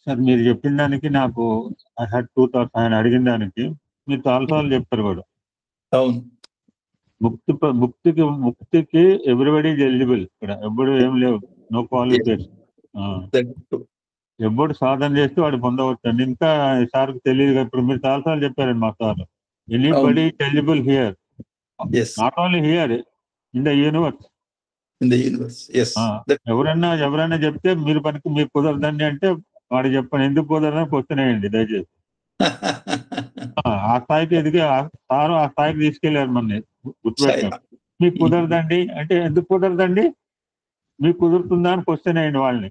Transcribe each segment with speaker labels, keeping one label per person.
Speaker 1: Sir మీరు చెప్పిన దానికి నాకు ఐ హ్యాడ్ 2 థాట్స్. ఆయన అడిగిన దానికి మీరు చాలా సార్లు చెప్పారు కూడా.
Speaker 2: అవును.
Speaker 1: ముక్తికి ఎవ్రీబడి ఈజ్ ఎలిజిబుల్. ఇక్కడ ఎవ్వడు ఏం లేవు, నో క్వాలిఫికేషన్. ఎవ్వడు సాధన చేస్తే వాడు పొందవచ్చు. ఇంకా సార్కి తెలియదు. ఇప్పుడు మీరు చాలా సార్లు చెప్పారండి మా sir. Anybody is eligible here, not only here, in the universe. ఎవరైనా చెప్తే మీరు పనికి మీకు కుదరదండి అంటే వాడు చెప్పండి, ఎందుకు కుదరదని క్వశ్చన్ వేయండి దయచేసి. ఆ స్థాయికి ఎదిగి సారు ఆ స్థాయికి తీసుకెళ్లారు మనని. గుర్తుపెట్టారు. మీకు కుదరదండి అంటే ఎందుకు కుదరదండి, మీకు కుదురుతుందా అని క్వశ్చన్ వేయండి వాళ్ళని.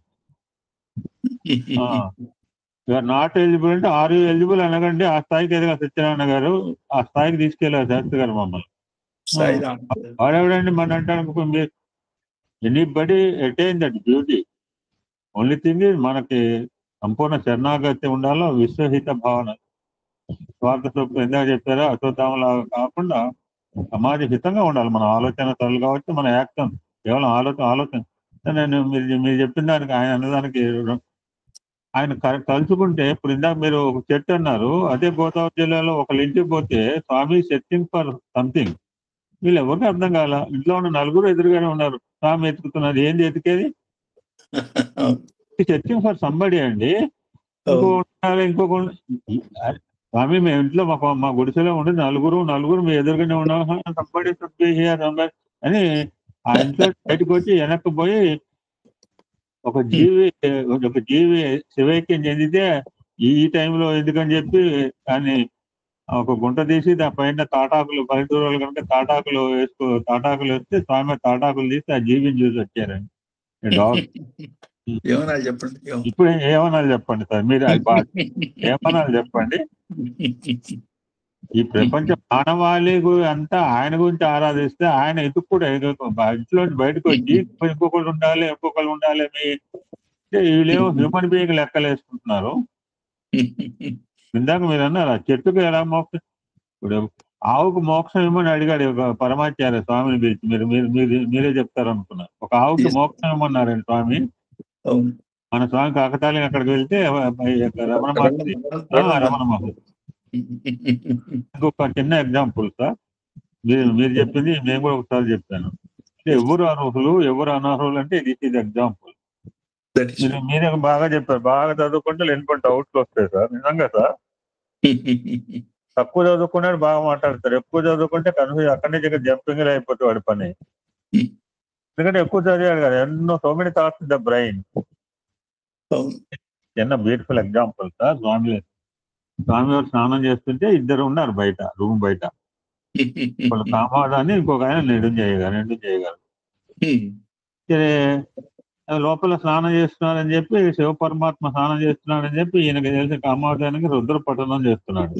Speaker 1: నాట్ ఎలిజిబుల్ అంటే ఆర్ యూ ఎలిజిబుల్ అనగండి. ఆ స్థాయికి ఎదిగా సత్యనారాయణ గారు ఆ స్థాయికి తీసుకెళ్లారు శాస్త్రి గారు మమ్మల్ని. వాడెవడండి మన అంటానికి మీరు anybody attain that beauty. Only thing మనకి సంపూర్ణ శరణాగతి ఉండాలో, విశ్వహిత భావన, స్వార్థ సొప్పు ఎందాక చెప్పారో అశ్వత్థామలాగా కాకుండా సమాజ హితంగా ఉండాలి. మన ఆలోచన సరళి కావచ్చు, మన యాక్షన్ కేవలం ఆలోచన. నేను మీరు చెప్పిన దానికి ఆయన అన్నదానికి ఆయన తలుచుకుంటే, ఇప్పుడు ఇందాక మీరు ఒక చెట్టు అన్నారు, అదే గోదావరి జిల్లాలో ఒకళ్ళ ఇంటికి పోతే స్వామి సెర్చింగ్ ఫర్ సంథింగ్, వీళ్ళు ఎవరికి అర్థం కాల. ఇంట్లో ఉన్న నలుగురు ఎదురుగానే ఉన్నారు, స్వామి ఎత్తుకుతున్నది ఏంది ఎతికేది, సెర్చింగ్ ఫర్ సంబడి అండి. ఇంకొక స్వామి మేము ఇంట్లో మా గుడిసెలో ఉండి నలుగురు మీ ఎదురుగానే ఉన్నాం, సంబడి అని ఆ ఇంట్లో బయటకు వచ్చి వెనక్కి పోయి ఒక జీవి శివైక్యం చెందితే ఈ టైంలో ఎందుకని చెప్పి దాన్ని ఒక గుంట తీసి దాని పైన తాటాకులు, పల్లెటూరులు కనుక తాటాకులు వేస్తే స్వామి తాటాకులు తీసి ఆ జీవిని చూసి వచ్చారండి. ఇప్పుడు ఏమనాలి చెప్పండి సార్, మీరు ఏమనాలి చెప్పండి. ఈ ప్రపంచ మానవాళి అంతా ఆయన గురించి ఆరాధిస్తే ఆయన ఎందుకు కూడా ఇంట్లో బయటకు వచ్చి ఇంకొకళ్ళు ఉండాలి మీ వీళ్ళేమో హ్యూమన్ బీయింగ్ లెక్కలేసుకుంటున్నారు. ఇందాక మీరు అన్నారు ఆ చెట్టుకు ఎలా మోక్షం, ఇప్పుడు ఆవుకు మోక్షం ఏమని అడిగాడు పరమాచార్య స్వామిని పిలిచి, మీరే చెప్తారు అనుకున్నారు. ఒక ఆవుకి మోక్షం ఏమన్నారండి స్వామి. మన స్వామి కాకతాళి అక్కడికి వెళ్తే రమణ మహర్షి. ఇంకొక చిన్న ఎగ్జాంపుల్ సార్, మీరు చెప్పింది నేను కూడా ఒకసారి చెప్పాను. ఎవరు అర్హులు ఎవరు అనర్హులు అంటే దిస్ ఈజ్ ఎగ్జాంపుల్. మీరే బాగా చెప్పారు. బాగా చదువుకుంటే లేనిపోతే డౌట్లు వస్తాయి సార్. నిజంగా సార్, తక్కువ చదువుకున్నాడు బాగా మాట్లాడతారు, ఎక్కువ చదువుకుంటే కన్ఫ్యూజ్ అక్కడి నుంచి జంపింగ్ అయిపోతుంది వాడి పని. ఎందుకంటే ఎక్కువ చదివాడు కదా, ఎన్నో so many thoughts in the brain. చిన్న బ్యూటిఫుల్ ఎగ్జాంపుల్ సార్. స్వామివారు స్నానం చేస్తుంటే ఇద్దరు ఉన్నారు బయట, రూమ్ బయట. వాళ్ళు కామాదాన్ని ఇంకొక ఆయన నిండు చేయగలరు. లోపల స్నానం చేస్తున్నారని చెప్పి శివ పరమాత్మ స్నానం చేస్తున్నాడని చెప్పి ఈయనకి తెలిసిన కామాదానికి రుద్ర పఠనం చేస్తున్నాడు.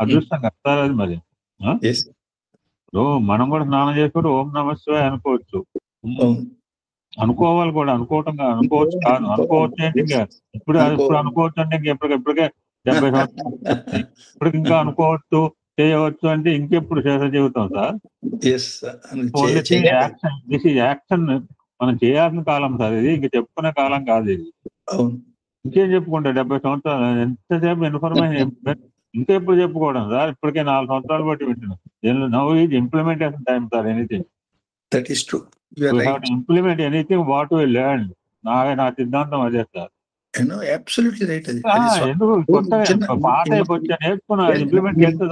Speaker 1: అదృష్టం కదా అది. మరి మనం కూడా స్నానం చేసుకుంటూ ఓం నమః శివాయ అనుకోవచ్చు. అనుకోవాలి కూడా, అనుకోవచ్చు కాదు, అనుకోవచ్చు అంటే ఇప్పుడు అనుకోవచ్చు అంటే ఎప్పటికే 70 సంవత్సరాలు ఇప్పుడు ఇంకా అనుకోవచ్చు చేయవచ్చు అంటే ఇంకెప్పుడు శేష జీవితం సార్. యాక్షన్ మనం చేయాల్సిన కాలం సార్ ఇది, ఇంక చెప్పుకునే కాలం కాదు ఇది. ఇంకేం చెప్పుకుంటా 70 సంవత్సరాలు ఎంతసేపు ఇన్ఫర్మేషన్ ఇంకెప్పుడు చెప్పుకోవడం సార్. ఇప్పటికే 4 సంవత్సరాలు బట్టి వింటున్నాం. Now is implementation time sir. Anything implement anything what we learn. నా సిద్ధాంతం అదే సార్. ఎందుకు కొత్తగా పాత ఇంప్లిమెంట్ చేస్తే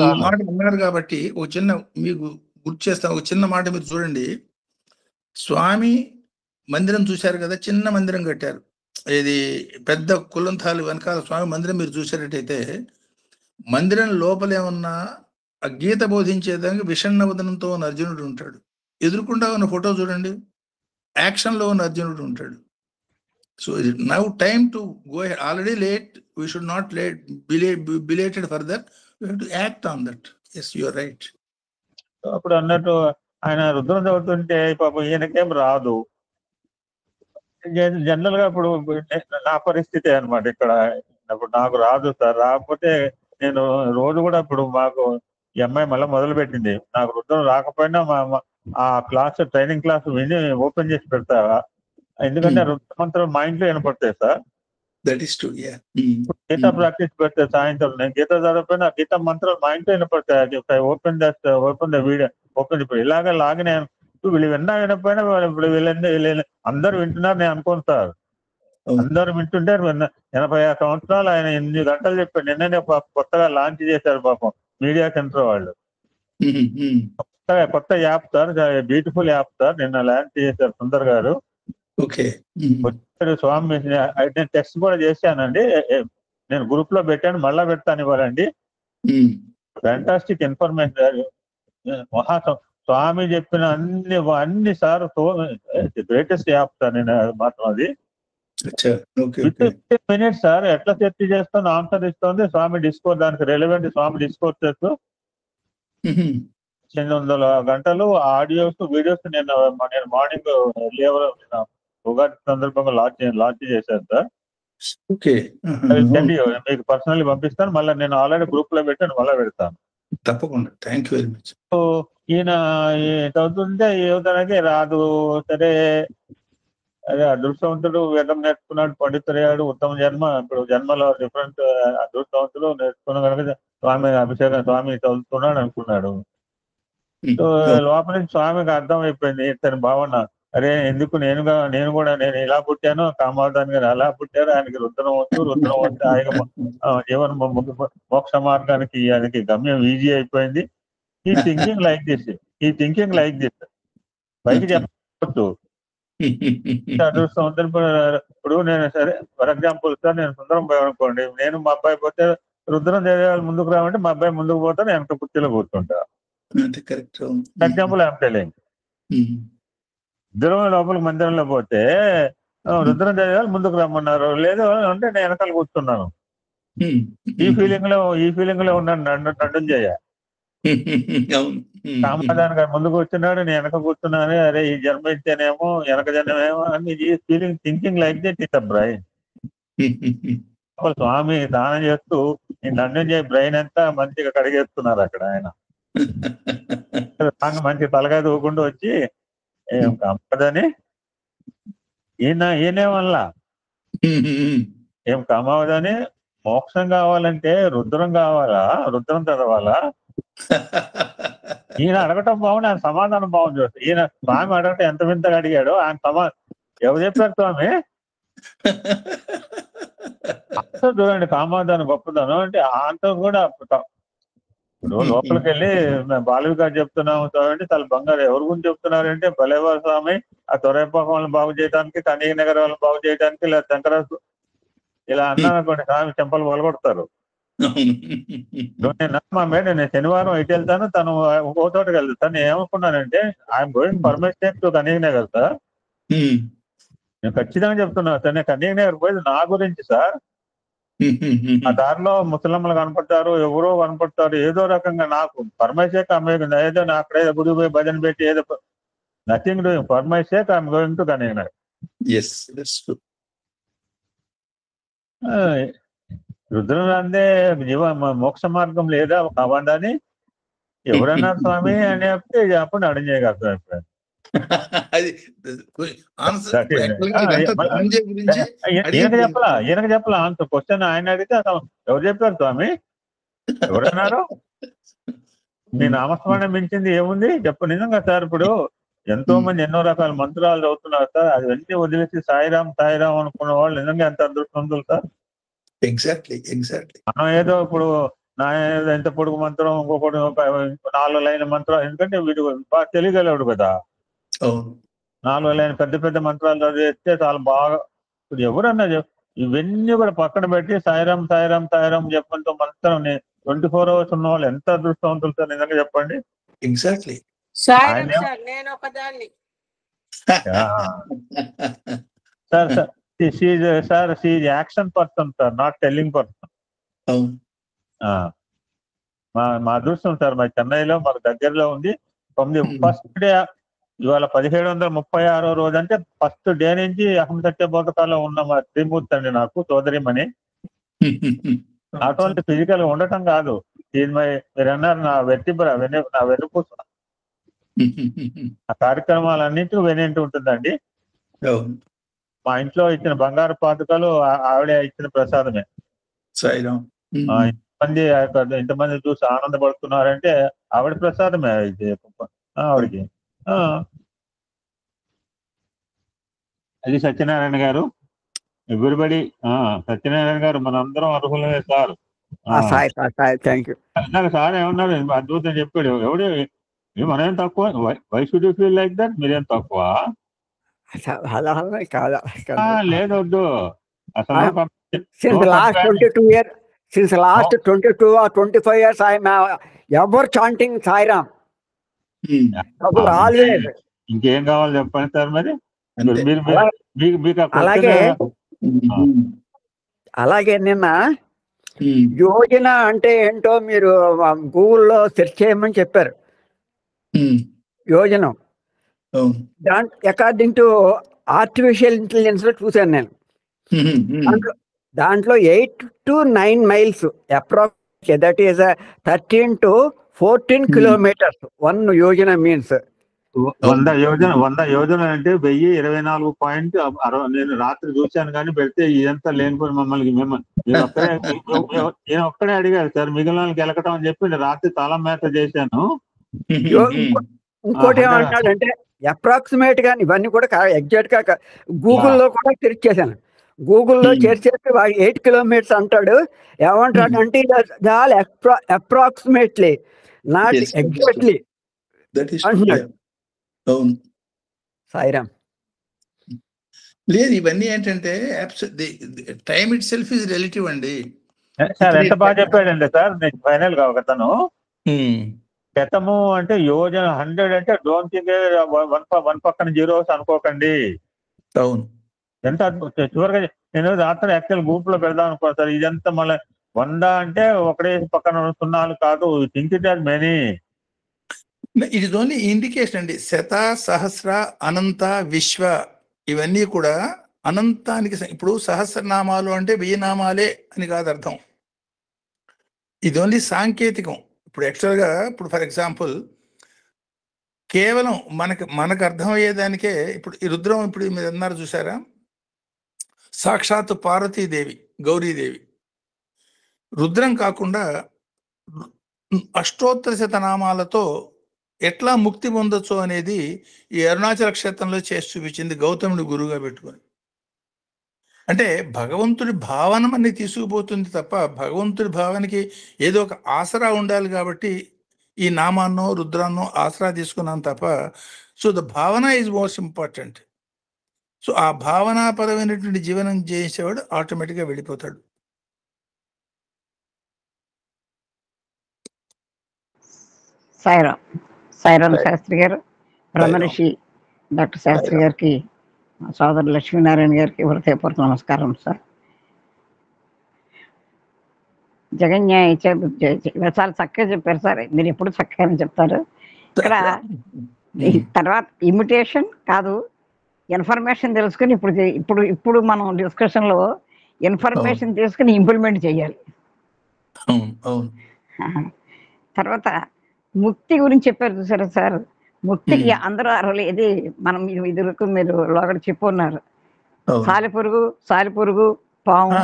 Speaker 2: కాబట్టి ఒక చిన్న మీకు గుర్తు చేస్తాను. ఒక చిన్న మాట మీరు చూడండి. స్వామి మందిరం చూశారు కదా, చిన్న మందిరం కట్టారు. ఇది పెద్ద కులంతాలు వెనకాల స్వామి మందిరం మీరు చూసేటట్టయితే మందిరం లోపల ఏమన్నా ఆ గీత బోధించేదానికి విషణ్ణవదనంతో ఉన్న అర్జునుడు ఉంటాడు. ఎదురుకుండా ఉన్న ఫోటో చూడండి, యాక్షన్ లో ఉన్న అర్జునుడు ఉంటాడు. So now time to go ahead. Already late, we should not belated further, we have to act on that. Yes, you are right.
Speaker 1: అప్పుడు అన్నట్టు ఆయన రుద్రం చదువుతుంటే పాపం ఈయనకేం రాదు. జనరల్ గా ఇప్పుడు నా పరిస్థితి అనమాట. ఇక్కడ ఇప్పుడు నాకు రాదు సార్. రాకపోతే నేను రోజు కూడా ఇప్పుడు మాకు ఈ అమ్మాయి మళ్ళీ మొదలు పెట్టింది. నాకు రుద్రం రాకపోయినా ఆ క్లాస్ ట్రైనింగ్ క్లాస్ విని ఓపెన్ చేసి పెడతా. ఎందుకంటే రుద్ర మంత్రాలు మా ఇంట్లో వినపడతాయి sir.
Speaker 2: That is true. Yeah.
Speaker 1: Gita practice పెడితే సాయంత్రం నేను గీత చదవకపోయినా గీత మంత్రాలు మా ఇంట్లో వినపడతాయి. ఓపెన్ ద వీడియో ఓపెన్ ఇప్పుడు ఇలాగే లాగిన వీళ్ళు వినకపోయినా ఇప్పుడు వీళ్ళు అందరూ వింటున్నారు నేను అనుకోను సార్. అందరూ వింటుంటే 86 సంవత్సరాలు ఆయన 8 గంటలు చెప్పాడు. నిన్ననే కొత్తగా లాంచ్ చేశారు పాపం మీడియా సెంటర్ వాళ్ళు. కొత్త app sir, beautiful app sir. నిన్న లాంచ్ చేశారు సుందర్ గారు. స్వామి నేను టెక్స్ట్ కూడా చేశానండి. నేను గ్రూప్ లో పెట్టాను, మళ్ళా పెడతాను ఇవ్వాలండి. Fantastic information. స్వామి చెప్పిన అన్ని సార్ గ్రేటెస్ట్ యాప్ సార్. నేను మాత్రం అది మినిట్స్ సార్ ఎట్లా సెర్చ్ చేస్తాను ఆన్సర్ ఇస్తుంది. స్వామి డిస్కోర్స్ దానికి రెలవెంట్ స్వామి డిస్కోర్సెస్ 800 గంటలు ఆడియోస్ వీడియోస్ నేను మార్నింగ్ ఉగాది సందర్భంగా లాంచ్ చేశాను సార్. మీకు పర్సనల్లీ పంపిస్తాను. మళ్ళీ నేను ఆల్రెడీ గ్రూప్ లో పెట్టాను, మళ్ళీ పెడతాను
Speaker 2: తప్పకుండా. Thank you very much.
Speaker 1: ఈయన చదువుతుంటే యువతనకి రాదు. సరే అదే అదృష్టవంతుడు వేదం నేర్చుకున్నాడు, పండితుడయ్యాడు, ఉత్తమ జన్మ. ఇప్పుడు జన్మలో డిఫరెంట్ అదృష్టవంతులు నేర్చుకున్న కనుక స్వామి అభిషేకం స్వామి చదువుతున్నాడు అనుకున్నాడు. సో లోపల నుంచి స్వామికి అర్థం అయిపోయింది ఇతని భావన. అరే ఎందుకు నేను కూడా ఇలా పుట్టాను, కామావధాని గారు అలా పుట్టారు, ఆయనకి రుద్రం వస్తే జీవన మోక్ష మార్గానికి ఆయనకి గమ్యం ఈజీ అయిపోయింది. ఈ థింకింగ్ లైక్ దిస్ పైకి చెప్పవచ్చు. అదృష్టం ఇప్పుడు నేను సరే ఫర్ ఎగ్జాంపుల్ సార్, నేను సుందరం పోయాను అనుకోండి, నేను మా అబ్బాయి పోతే రుద్రం దేవాలు ముందుకు రావంటే మా అబ్బాయి ముందుకు పోతాను, వెనక కుర్చీలో కూర్చుంటా. Example I'm telling. ఇద్దరం లోపలికి మందిరంలో పోతే రుద్రం దేవాలు ముందుకు రమ్మన్నారు, లేదు అంటే నేను వెనకాల కూర్చున్నాను. ఈ ఫీలింగ్ లో ఉన్నాను. నడ్డం చేయ కామాధాని గారు ముందు కూర్చున్నాడు, నేను వెనక కూర్చున్నాను. అరే ఈ జన్మ ఇచ్చేనేమో వెనక జన్మేమో అని thinking like that is the brain. Swami దానం చేస్తూ ఈ దండం చేయ బ్రెయిన్ అంతా మంచిగా కడిగేస్తున్నారు అక్కడ. ఆయన మంచి తలకాయ దూకుండా వచ్చి ఏం కామదని ఈయనే వల్ల ఏం కామవదని మోక్షం కావాలంటే రుద్రం కావాలా, రుద్రం చదవాలా? ఈయన అడగటం బాగుంది, ఆయన సమాధానం బాగుంది. ఈయన స్వామి అడగటం ఎంత వింతగా అడిగాడు. ఆయన ఎవరు చెప్పారు స్వామి? చూడండి కామాధానం గొప్పదనం అంటే అంత కూడా. ఇప్పుడు లోపలికి వెళ్ళి బాలవికారు చెప్తున్నాము అంటే తల బంగారు ఎవరి గురించి చెప్తున్నారంటే బలేవారి స్వామి ఆ తొరైపాకం వాళ్ళని బాగు చేయడానికి, కనీయ నగర్ వాళ్ళని బాగు చేయడానికి, లేదా శంకరాసు ఇలా అన్నారనుకోండి స్వామి చెంపలు పొలగొడతారు. నేను శనివారం ఇటు వెళ్తాను, తను ఇంకో చోటకి వెళ్తాను. నేను ఏమనుకున్నానంటే I'm going for my state to Kaniya Nagar sir. నేను ఖచ్చితంగా చెప్తున్నా సార్, నేను కనీయ నగర్ పోయేది నా గురించి సార్. ఆ దారిలో ముసలమ్మలు కనపడతారు, ఎవరో కనపడతారు, ఏదో రకంగా నాకు ఫర్ మై సేక్ ఏదో అక్కడ ఏదో గుడి పోయి భజన పెట్టి ఏదో nothing doing for my sake I'm going to Kaniya Nagar. Rudram అందే మోక్ష మార్గం లేదా కావాలని ఎవరన్నారు స్వామి అని చెప్తే అప్పుడు అడిగి చేయగలుగుతారు. ఈయనకు చెప్పలా ఆన్సర్. క్వశ్చన్ ఆయన అడిగితే ఎవరు చెప్పారు స్వామి, ఎవరన్నారు? మీ నామస్మరణ మించింది ఏముంది చెప్పు. నిజంగా సార్ ఇప్పుడు ఎంతో మంది ఎన్నో రకాల మంత్రాలు చదువుతున్నారు సార్. అవన్నీ వదిలేసి సాయిరాం అనుకున్న వాళ్ళు నిజంగా ఎంత అదృష్టవంతులు సార్.
Speaker 2: ఎగ్జాక్ట్లీ.
Speaker 1: మనం ఏదో ఇప్పుడు నా ఎంత పొడుగు మంత్రం, ఇంకొకటి 4 లైన్ మంత్రం, ఎందుకంటే వీడు బాగా తెలియగలడు కదా. 4 లైన్ పెద్ద మంత్రాలు చదివేస్తే చాలా బాగా. ఇప్పుడు ఎవరన్నా ఇవన్నీ కూడా పక్కన పెట్టి సాయిరాం చెప్పంతో మంత్రం 24 hours ఉన్న వాళ్ళు ఎంత అదృష్టవంతులు సార్ నిజంగా చెప్పండి.
Speaker 2: Exactly.
Speaker 1: Sir she action person sir, not telling person. మా అదృష్టం సార్, మా చెన్నైలో మాకు దగ్గరలో ఉంది. ఫస్ట్ డే ఇవాళ 1736వ రోజు అంటే ఫస్ట్ డే నుంచి అహం సత్యబోధకాల్లో ఉన్న మా శ్రీమూర్తి అండి నాకు సోదరిమణి. నాట్ ఓన్లీ ఫిజికల్ గా ఉండటం కాదు, మీరు అన్నారు నా వెన్నుపూస. ఆ కార్యక్రమాలన్నింటినీ వినేంటి ఉంటుందండి. మా ఇంట్లో ఇచ్చిన బంగారు పాదుకలు ఆవిడ ఇచ్చిన ప్రసాదమే. ఇంతమంది ఇంతమంది చూసి ఆనందపడుతున్నారంటే ఆవిడ ప్రసాదమే ఇది ఆవిడకి. అది సత్యనారాయణ గారు, ఎవ్రీబడి. సత్యనారాయణ గారు మనందరం అర్హులమే సార్. ఇందాక సార్ ఏమన్నారు, అద్భుతం చెప్పాడు. ఎవడు మనమేం తక్కువ, why should you feel like that? మీరేం తక్కువ లేదొద్దు అసలు.
Speaker 3: Since last 22 or 25 years, I am ever chanting Sai Ram. Always.
Speaker 1: ఇంకేం కావాలి చెప్పండి సార్ మరి.
Speaker 3: అలాగే నిన్న యోజన అంటే ఏంటో మీరు గూగుల్లో సెర్చ్ చేయమని చెప్పారు. Yojana according to artificial intelligence లో చూశాను నేను. దాంట్లో 8 to 9 miles approx, that is 13 to 14 kilometers. 1 Yojana means
Speaker 1: 100 Yojana అంటే 1024. నేను రాత్రి చూశాను కానీ పెడితే ఇదంతా లేనిపోయి మమ్మల్ని నేను ఒక్కడే అడిగారు సార్, మిగిలిన వాళ్ళకి ఎలకటం అని చెప్పి రాత్రి తల మేత చేశాను.
Speaker 3: ఇంకోటి ఏమంటాడంటే అప్రాక్సిమేట్ గా ఇవన్నీ కూడా ఎగ్జాక్ట్ గా గూగుల్లో కూడా సెర్చ్ చేశాను. గూగుల్లో చేర్చేసి 8 kilometers అంటాడు. ఏమంటాడు అంటే అప్రాక్సిమేట్లీ, నాట్ ఎగ్జాక్ట్లీ అంటున్నాడు. సాయిరామ్
Speaker 2: లేదు, ఇవన్నీ ఏంటంటే time it self is relative అండి.
Speaker 1: సార్ ఎంత బాగా చెప్పాడండి సార్. నేను ఫైనల్ గా ఒకతను శతము అంటే యోజన, 100 అంటే డోంట్ థింక్ వన్ పక్కన జీరోస్ అనుకోకండి.
Speaker 2: అవును,
Speaker 1: ఎంత చివరిగా నేను రాత్రి యాక్చువల్ గ్రూప్ లో పెడదాం అనుకోను సార్. ఇదంతా మళ్ళీ 100 అంటే ఒకటే పక్కన 0 కాదు. Think it as many.
Speaker 2: It is only indication అండి. శత, సహస్ర, అనంత, విశ్వ ఇవన్నీ కూడా అనంతానికి. ఇప్పుడు సహస్రనామాలు అంటే 1000 నామాలే అని కాదు అర్థం. ఇది ఓన్లీ సాంకేతికం. ఇప్పుడు యాక్చువల్గా ఇప్పుడు ఫర్ ఎగ్జాంపుల్ కేవలం మనకు అర్థమయ్యేదానికే ఇప్పుడు ఈ రుద్రం, ఇప్పుడు మీరు అన్నారు చూసారా, సాక్షాత్ పార్వతీదేవి, గౌరీదేవి. రుద్రం కాకుండా అష్టోత్తర శతనామాలతో ఎట్లా ముక్తి పొందొచ్చు అనేది ఈ అరుణాచల క్షేత్రంలో చేసి చూపించింది గౌతముడి గురువుగా పెట్టుకొని. అంటే భగవంతుడి భావన మనని తీసుకుపోతుంది తప్ప భగవంతుడి భావనకి ఏదో ఒక ఆసరా ఉండాలి కాబట్టి ఈ నామాన్నో రుద్రాన్నో ఆసరా తీసుకున్నాం తప్ప. సో ద భావన ఈజ్ మోస్ట్ ఇంపార్టెంట్. సో ఆ భావనాపరమైనటువంటి జీవనం చేసేవాడు ఆటోమేటిక్గా వెళ్ళిపోతాడు.
Speaker 4: సాయిరామ్ శాస్త్రి గారు, బ్రహ్మర్షి డాక్టర్ శాస్త్రి గారికి, సోదరు లక్ష్మీనారాయణ గారికి హృదయపూర్వక నమస్కారం సార్. జగన్యాయ చాలా చక్కగా చెప్పారు సార్. మీరు ఎప్పుడు చక్కగానే చెప్తారు. ఇక్కడ తర్వాత ఇమిటేషన్ కాదు, ఇన్ఫర్మేషన్ తెలుసుకుని ఇప్పుడు మనం డిస్కషన్ లో ఇన్ఫర్మేషన్ తీసుకుని ఇంప్లిమెంట్ చేయాలి. తర్వాత ముక్తి గురించి చెప్పారు చూసారా సార్. ముక్తికి అందరూ అర్హులు. ఇది మనం ఇదివరకు మీరు లోగడ చెప్పున్నారు. సాలిపురుగు, పాము,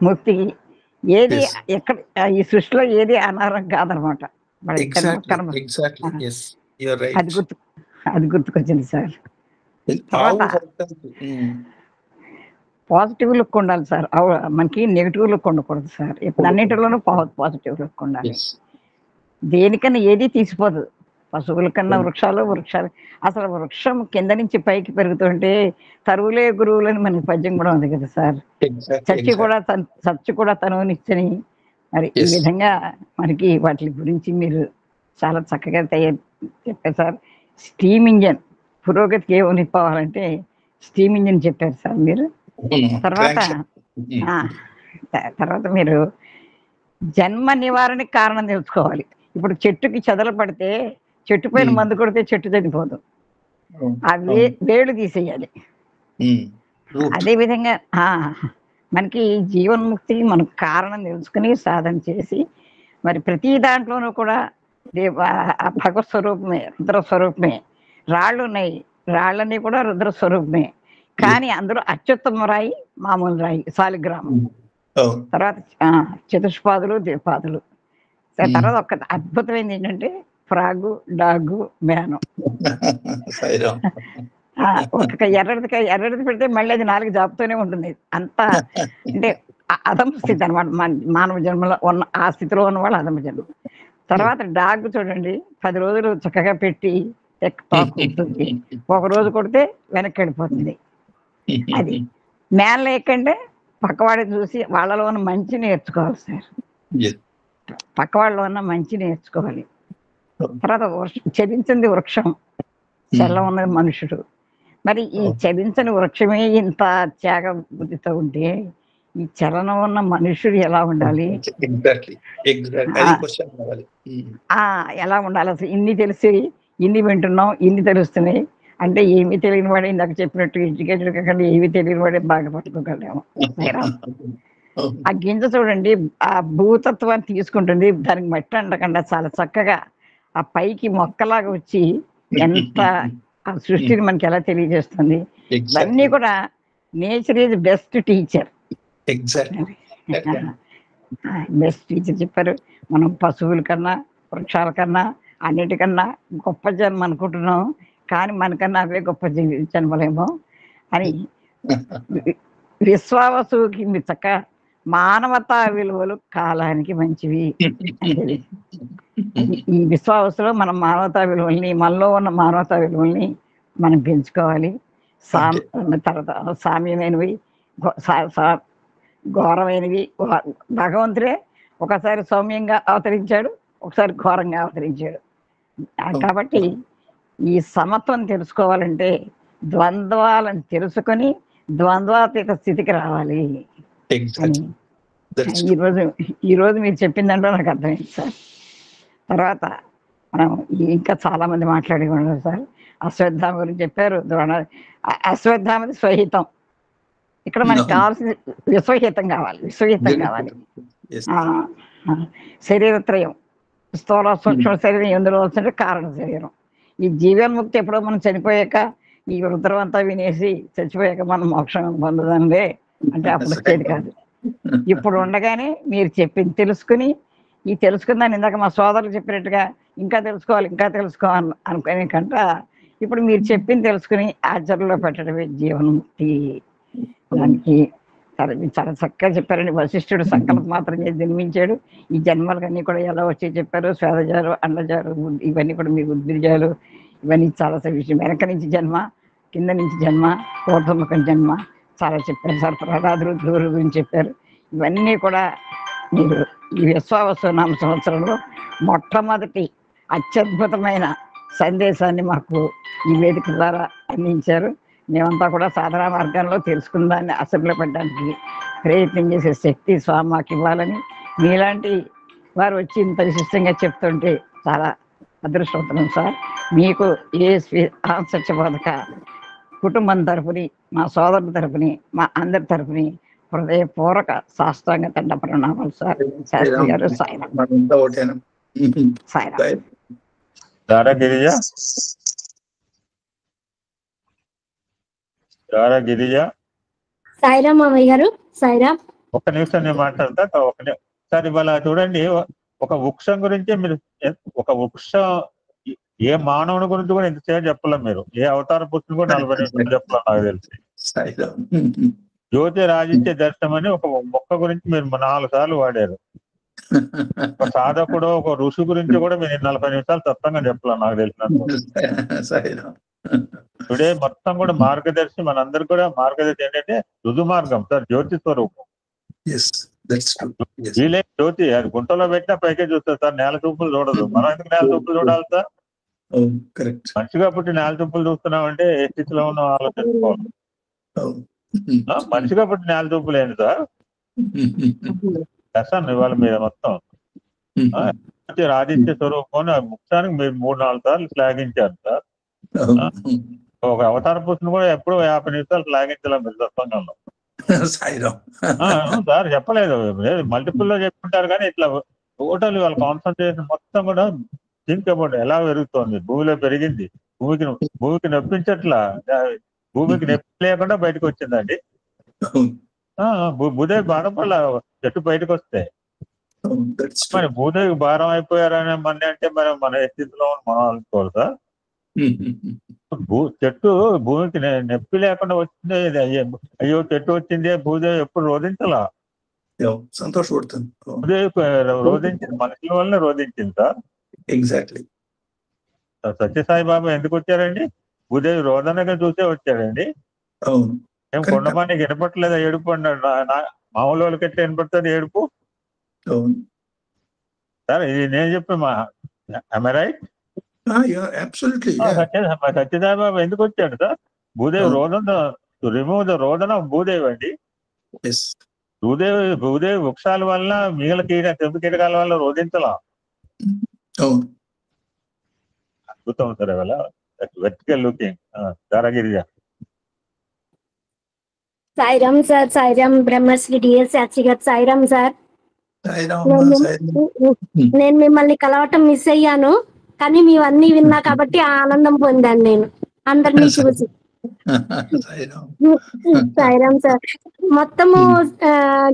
Speaker 4: ముక్తికి ఏది ఎక్కడ ఈ సృష్టిలో ఏది అనారం కాదనమాట. అది గుర్తుకొచ్చింది సార్. పాజిటివ్ లుక్ ఉండాలి సార్. మనకి నెగిటివ్ లుక్ ఉండకూడదు సార్. ఇప్పుడు అన్నింటిలోనూ పాజిటివ్ లుక్ ఉండాలి. దేనికన్నా ఏది తీసిపోదు. పశువుల కన్నా వృక్షాలు అసలు వృక్షం కింద నుంచి పైకి పెరుగుతుంటే తరువులే గురువులని మనకి పద్యం కూడా ఉంది కదా సార్. చచ్చి కూడా తనువునిచ్చని. మరి ఈ విధంగా మనకి వాటి గురించి మీరు చాలా చక్కగా చెప్పారు సార్. స్టీమ్ ఇంజన్ పురోగతికి ఏమనిపోవాలంటే స్టీమ్ ఇంజన్ చెప్పారు సార్ మీరు. తర్వాత మీరు జన్మ నివారణకి కారణం తెలుసుకోవాలి. ఇప్పుడు చెట్టుకి చెదలు పడితే చెట్టు పైన మందు కొడితే చెట్టు చనిపోదు. ఆ వేళ్ళు తీసేయాలి. అదేవిధంగా మనకి జీవన్ముక్తికి మనకు కారణం తెలుసుకుని సాధన చేసి మరి ప్రతి దాంట్లోనూ కూడా భగవత్ స్వరూపమే, రుద్ర స్వరూపమే. రాళ్ళు ఉన్నాయి, రాళ్ళన్నీ కూడా రుద్ర స్వరూపమే. కానీ అందులో అత్యుత్తమ రాయి మామూలు రాయి శాలిగ్రామం. తర్వాత చతుష్పాదులు, ద్విపాదులు. తర్వాత ఒక అద్భుతమైనది ఏంటంటే ఫ్రాగు, డాగు, మ్యాను. ఒక ఎర్రది పెడితే మళ్ళీ అది 4 జాపుతూనే ఉంటుంది. అంత అంటే అధమ స్థితి అనమాట మానవ జన్మలో ఉన్న, ఆ స్థితిలో ఉన్న వాళ్ళు అధమ జన్మ. తర్వాత డాగ్ చూడండి, 10 రోజులు చక్కగా పెట్టి ఉంటుంది, ఒక రోజు కొడితే వెనక్కి వెళ్ళిపోతుంది. అది మ్యాన్ లేకంటే పక్కవాడిని చూసి వాళ్ళలో ఉన్న మంచి నేర్చుకోవాలి సార్, పక్కవాళ్ళలో ఉన్న మంచి నేర్చుకోవాలి. తర్వాత చరించింది వృక్షం, చల్ల ఉన్నది మనుషుడు. మరి ఈ చరించని వృక్షమే ఇంత త్యాగ బుద్ధితో ఉంటే ఈ చలనం ఉన్న మనుషుడు ఎలా ఉండాలి, ఎలా ఉండాలి? అసలు ఇన్ని తెలిసి ఇన్ని వింటున్నాం, ఇన్ని తెలుస్తున్నాయి అంటే ఏమీ తెలియని వాడే, ఇందాక చెప్పినట్టు ఎడ్యుకేటెడ్ కాకుండా ఏమీ తెలియని వాడే బాగా పట్టుకోగలేము. ఆ గింజ చూడండి, ఆ భూతత్వాన్ని తీసుకుంటుంది, దానికి మట్టి అంటకుండా చాలా చక్కగా ఆ పైకి మొక్కలాగా వచ్చి ఎంత ఆ సృష్టిని మనకి ఎలా తెలియజేస్తుంది. ఇవన్నీ కూడా nature is best teacher. Best teacher చెప్పారు. మనం పశువుల కన్నా, వృక్షాల కన్నా, అన్నిటికన్నా గొప్ప జన్మ అనుకుంటున్నాం, కానీ మనకన్నా అవే గొప్ప జన్మలేమో అని. విశ్వావసుకి చక్క మానవతా విలువలు కాలానికి మంచివి. ఈ విశ్వావసులో మనం మానవతా విలువల్ని, మనలో ఉన్న మానవతా విలువల్ని మనం పెంచుకోవాలి. తర్వాత సామ్యమైనవి, ఘోరమైనవి. భగవంతుడే ఒకసారి సౌమ్యంగా అవతరించాడు, ఒకసారి ఘోరంగా అవతరించాడు. కాబట్టి ఈ సమత్వం తెలుసుకోవాలంటే ద్వంద్వాలను తెలుసుకొని ద్వంద్వాతీత స్థితికి రావాలి. ఈరోజు మీరు చెప్పిన దాంట్లో నాకు అర్థమైంది సార్. తర్వాత మనం ఇంకా చాలా మంది మాట్లాడి ఉన్నారు సార్. అశ్వత్థామ గురించి చెప్పారు. అశ్వత్థామది స్వహితం. ఇక్కడ మనకి కావాల్సింది విశ్వహితం కావాలి, విశ్వహితం కావాలి. శరీరత్రయం, స్థూల సూక్ష్మ శరీరం ఎందులో వస్తుంటే కారణ శరీరం. ఈ జీవన్ముక్తి ఎప్పుడో మనం చనిపోయాక ఈ రుద్రం అంతా వినేసి చచ్చిపోయాక మనం మోక్షం పొందదండి అంటే అప్పుడు వచ్చేది కాదు. ఇప్పుడు ఉండగానే మీరు చెప్పింది తెలుసుకుని, ఈ తెలుసుకుందాన్ని ఇందాక మా సోదరులు చెప్పినట్టుగా ఇంకా తెలుసుకోవాలి అనుకునే కంట ఇప్పుడు మీరు చెప్పింది తెలుసుకుని ఆచరణలో పెట్టడమే జీవన్ముక్తి. దానికి చాలా చక్కగా చెప్పారండి. వశిష్ఠుడు సంకల్పం మాత్రం చేసి జన్మించాడు. ఈ జన్మలకన్నీ కూడా ఎలా వచ్చి చెప్పారు. స్వేదజాలు, అండజాలు, ఇవన్నీ కూడా మీ ఉద్భిజాలు, ఇవన్నీ చాలా విషయం. వెనక నుంచి జన్మ, కింద నుంచి జన్మ, ఊర్ధముఖం జన్మ చాలా చెప్పారు సార్. ప్రహ్లాదుడు ధ్రువుల గురించి చెప్పారు. ఇవన్నీ కూడా మీరు ఈ విశ్వావసు నామ సంవత్సరంలో మొట్టమొదటి అత్యద్భుతమైన సందేశాన్ని మాకు ఈ వేదిక ద్వారా అందించారు. మేమంతా కూడా సాధనా మార్గంలో తెలుసుకున్న దాన్ని అసెంబ్లీ పెట్టడానికి ప్రయత్నం చేసే శక్తి స్వామి మాకు ఇవ్వాలని, మీలాంటి వారు వచ్చి ఇంత విశిష్టంగా చెప్తుంటే చాలా అదృష్టవంతులం సార్. మీకు ఏ సత్యబోధక కుటుంబం తరపుని, మా సోదరుల తరపుని, మా అందరి తరపుని హృదయపూర్వక సాష్టాంగ దండ ప్రణామాలు సార్. శాస్త్రి గారు సాయిరాం.
Speaker 5: సాయిరాం మామయ్య గారు. సాయిరాం.
Speaker 1: ఒక నిమిషం నేను మాట్లాడతా. సార్ ఇవాళ చూడండి, ఒక వృక్షం గురించి మీరు, ఒక వృక్షం ఏ మానవుని గురించి కూడా ఎంతసేపు చెప్పలేం. మీరు ఏ అవతార పుస్తకం కూడా 40 నిమిషాలు చెప్పలేం నాకు తెలిసి. జ్యోతి రాజించే దర్శనం అని ఒక మొక్క గురించి మీరు 4 సార్లు వాడారు. ఒక సాధకుడు, ఒక ఋషి గురించి కూడా మీరు 40 నిమిషాలు తప్పంగా చెప్పలేం నాకు తెలిసినంత. టుడే మొత్తం కూడా మార్గదర్శి, మనందరికి కూడా మార్గదర్శి ఏంటంటే రుజు మార్గం సార్, జ్యోతి స్వరూపం. వీలే జ్యోతి, అది గుంటలో పెట్టినా పైకే చూస్తారు సార్, నేల చూపులు చూడదు. మనం ఎందుకు నేల చూపులు చూడాలి సార్? మనిషిగా పుట్టి నేల చూపులు చూస్తున్నామంటే ఏ స్థితిలో ఉన్నాం ఆలోచించుకోవాలి. మనిషిగా పుట్టి నేల చూపులు ఏంటి సార్? దర్శనం ఇవాళ మీద మొత్తం ఆదిత్య స్వరూపం ముఖ్యానికి మీరు 3-4 సార్లు శ్లాఘించారు సార్. ఒక అవతార పుస్తకం కూడా ఎప్పుడు 50 నిమిషాలు శ్లాఘించలేం మీరు సత్సంగంలో సార్. చెప్పలేదు, మల్టిపుల్ లో చెప్పుకుంటారు కానీ ఇట్లా టోటల్ వాళ్ళ కాన్సన్ట్రేషన్ మొత్తం కూడా థింక్ అబౌట్ ఎలా పెరుగుతోంది. భూమిలో పెరిగింది, భూమికి నొప్పించట్లా, భూమికి నొప్పి లేకుండా బయటకు వచ్చిందండి. భూదేవి భారం వల్ల చెట్టు బయటకు వస్తాయి. మరి భూదేవికి భారం అయిపోయారని అంటే మరి మన స్థితిలో మనం అనుకోవాలి సార్. చెట్టు భూమికి నొప్పి లేకుండా వచ్చింది. అయ్యో చెట్టు వచ్చింది, భూదేవి ఎప్పుడు రోధించలా,
Speaker 2: సంతోషపడుతుంది.
Speaker 1: భూదేవి రోధించింది, మనుషుల వల్ల రోధించింది సార్.
Speaker 2: ఎగ్జాక్ట్లీ.
Speaker 1: సత్యసాయిబాబా ఎందుకు వచ్చారండి? భూదేవి రోదనగా చూసే వచ్చాడండి. ఏం కొండమానికి వినపట్లేదా ఏడుపు అన్నాడు? మామూలు వాళ్ళకి ఎట్లా వినపడుతుంది ఏడుపు సార్? ఇది నేను చెప్పి రైట్. సత్యసాయిబాబా ఎందుకు వచ్చాడు సార్? భూదేవి రోదన, రిమూవ్ ద రోదన భూదేవి అండి. భూదేవి వృక్షాల వల్ల మిగిలిన తెంపు కీటకాల వల్ల రోధించలా. అద్భుతం సార్. ఇవాళ వెర్టికల్ లుకింగ్. దారాగిరిజ.
Speaker 5: సాయిరామ్ సార్. సాయిరామ్. బ్రహ్మశ్రీ డిఎస్ శాస్త్రి గారు. సాయిరామ్ సార్. నేను మిమ్మల్ని కలవటం మిస్ అయ్యాను, కానీ మీవన్నీ విన్నా కాబట్టి ఆనందం పొందాను నేను అందరినీ చూసి. సాయిరామ్ సార్. మొత్తము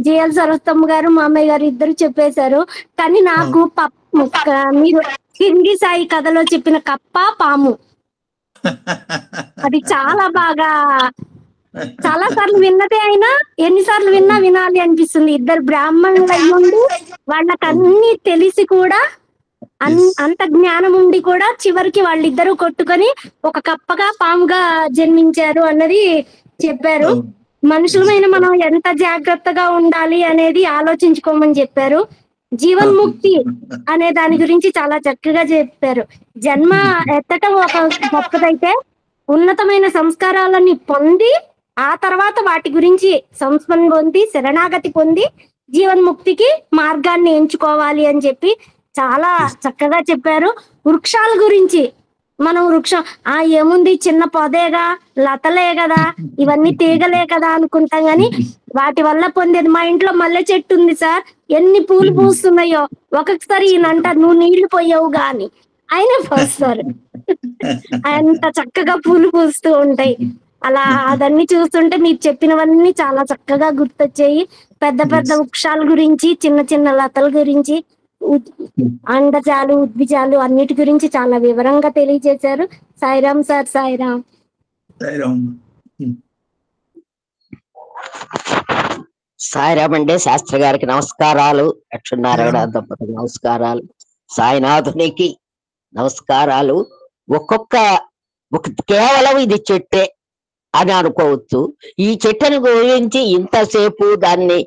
Speaker 5: జిఎల్ సరస్వతమ్మ గారు, మామయ్య గారు ఇద్దరు చెప్పేశారు. కానీ నాకు మీరు హిందీ సాయి కథలో చెప్పిన కప్ప పాము అది చాలా బాగా, చాలా సార్లు విన్నదే అయినా ఎన్నిసార్లు విన్నా వినాలి అనిపిస్తుంది. ఇద్దరు బ్రాహ్మణులు అయ్యుండి వాళ్ళకి అన్ని తెలిసి కూడా, అంత జ్ఞానం ఉండి కూడా చివరికి వాళ్ళిద్దరూ కొట్టుకొని ఒక కప్పగా పాముగా జన్మించారు అన్నది చెప్పారు. మనుషులమైన మనం ఎంత జాగ్రత్తగా ఉండాలి అనేది ఆలోచించుకోమని చెప్పారు. జీవన్ముక్తి అనే దాని గురించి చాలా చక్కగా చెప్పారు. జన్మ ఎత్తటం ఒక గొప్పదైతే ఉన్నతమైన సంస్కారాలని పొంది ఆ తర్వాత వాటి గురించి సంస్మరణ పొంది శరణాగతి పొంది జీవన్ముక్తికి మార్గాన్ని ఎంచుకోవాలి అని చెప్పి చాలా చక్కగా చెప్పారు. వృక్షాల గురించి మనం వృక్షం ఏముంది, చిన్న పొదేగా, లతలే కదా, ఇవన్నీ తీగలే కదా అనుకుంటాం, గాని వాటి వల్ల పొందేది. మా ఇంట్లో మల్లె చెట్టు ఉంది సార్, ఎన్ని పూలు పూస్తున్నాయో. ఒక్కొక్కసారి ఈయనంట నువ్వు నీళ్లు పోయావు గాని ఆయన పోస్తారు. అంత చక్కగా పూలు పూస్తూ ఉంటాయి. అలా అదన్నీ చూస్తుంటే మీరు చెప్పినవన్నీ చాలా చక్కగా గుర్తొచ్చాయి. పెద్ద పెద్ద వృక్షాల గురించి, చిన్న చిన్న లతల గురించి, అండజాలు, ఉద్భిజాలు అన్నిటి గురించి చాలా వివరంగా తెలియజేశారు. సాయిరామ్ సార్. సాయిరామ్.
Speaker 6: సాయిరామ్ అండి. శాస్త్రి గారికి నమస్కారాలు. లక్ష్మీనారాయణ దంపతులకు నమస్కారాలు. సాయినాథునికి నమస్కారాలు. కేవలం ఇది చెట్టే అని అనుకోవచ్చు. ఈ చెట్టుని గురించి ఇంతసేపు దాన్ని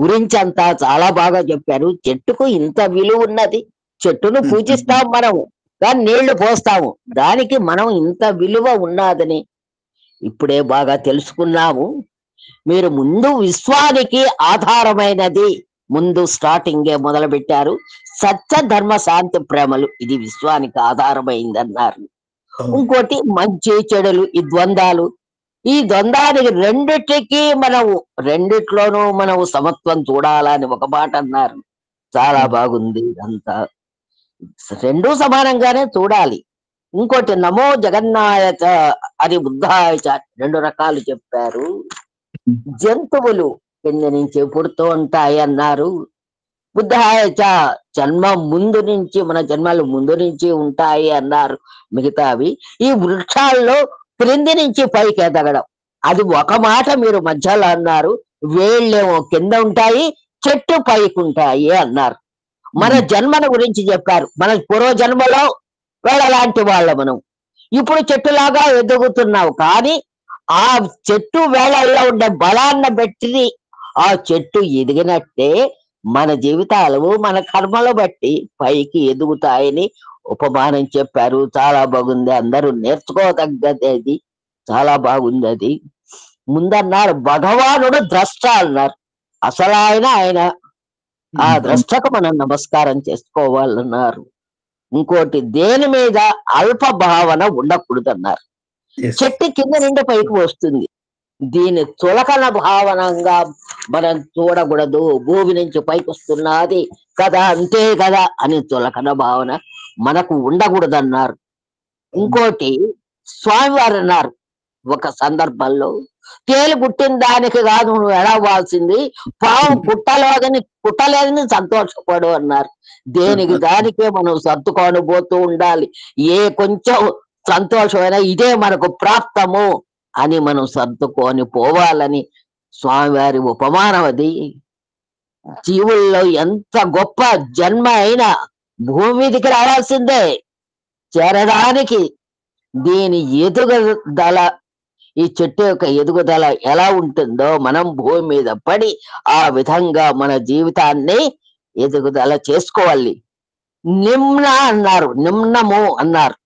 Speaker 6: గురించి అంతా చాలా బాగా చెప్పారు. చెట్టుకు ఇంత విలువ ఉన్నది. చెట్టును పూజిస్తాం మనము, కానీ నీళ్లు పోస్తాము. దానికి మనం ఇంత విలువ ఉన్నదని ఇప్పుడే బాగా తెలుసుకున్నాము. మీరు ముందు విశ్వానికి ఆధారమైనది ముందు స్టార్టింగే మొదలు పెట్టారు. సత్య ధర్మ శాంతి ప్రేమలు ఇది విశ్వానికి ఆధారమైంది అన్నారు. ఇంకోటి మంచి చెడులు, ఈ ద్వంద్వాలు, ఈ ద్వంద్వానికి రెండిట్లోనూ మనం సమత్వం చూడాలని ఒక మాట అన్నారు. చాలా బాగుంది. అంతా రెండూ సమానంగానే చూడాలి. ఇంకోటి నమో జగన్నాయచ అని బుద్ధాయచ రెండు రకాలు చెప్పారు. జంతువులు కింద నుంచి పుడుతూ ఉంటాయి అన్నారు. బుద్ధాయచ జన్మ ముందు నుంచి, మన జన్మలు ముందు నుంచి ఉంటాయి అన్నారు. మిగతావి ఈ వృక్షాల్లో క్రింది నుంచి పైకి ఎదగడం, అది ఒక మాట మీరు మధ్యలో అన్నారు. వేళ్ళేమో కింద ఉంటాయి, చెట్టు పైకి ఉంటాయి అన్నారు. మన జన్మల గురించి చెప్పారు. మన పూర్వజన్మలో వేళలాంటి వాళ్ళ మనం ఇప్పుడు చెట్టులాగా ఎదుగుతున్నావు, కానీ ఆ చెట్టు వేళల్లో ఉండే బలాన్ని బట్టి ఆ చెట్టు ఎదిగినట్టే మన జీవితాలు మన కర్మలు బట్టి పైకి ఎదుగుతాయని ఉపమానం చెప్పారు. చాలా బాగుంది. అందరూ నేర్చుకోదగ్గది. అది చాలా బాగుంది. అది ముందన్నారు భగవానుడు ద్రష్ట అన్నారు. అసలు ఆయన ఆ ద్రష్టకు మనం నమస్కారం చేసుకోవాలన్నారు. ఇంకోటి దేని మీద అల్ప భావన ఉండకూడదన్నారు. చెట్టు కింద నుండి పైకి వస్తుంది, దీని చులకన భావనంగా మనం చూడకూడదు. భూమి నుంచి పైకి వస్తున్నది కదా, అంతే కదా అని చులకన భావన మనకు ఉండకూడదన్నారు. ఇంకోటి స్వామివారు అన్నారు ఒక సందర్భంలో, తేలు పుట్టిన దానికి కాదు నువ్వు ఎడవాల్సింది, పాము పుట్టలేదని సంతోషపడు అన్నారు. దేనికి దానికే మనం సర్దుకొని పోతూ ఉండాలి. ఏ కొంచెం సంతోషమైనా ఇదే మనకు ప్రాప్తము అని మనం సర్దుకొని పోవాలని స్వామివారి ఉపమానం అది. జీవుల్లో ఎంత గొప్ప జన్మ అయినా భూమి మీదకి రావాల్సిందే చేరడానికి. దీని ఎదుగుదల, ఈ చెట్టు యొక్క ఎదుగుదల ఎలా ఉంటుందో మనం భూమి మీద పడి ఆ విధంగా మన జీవితాన్ని ఎదుగుదల చేసుకోవాలి. నిమ్న అన్నారు, నిమ్నము అన్నారు,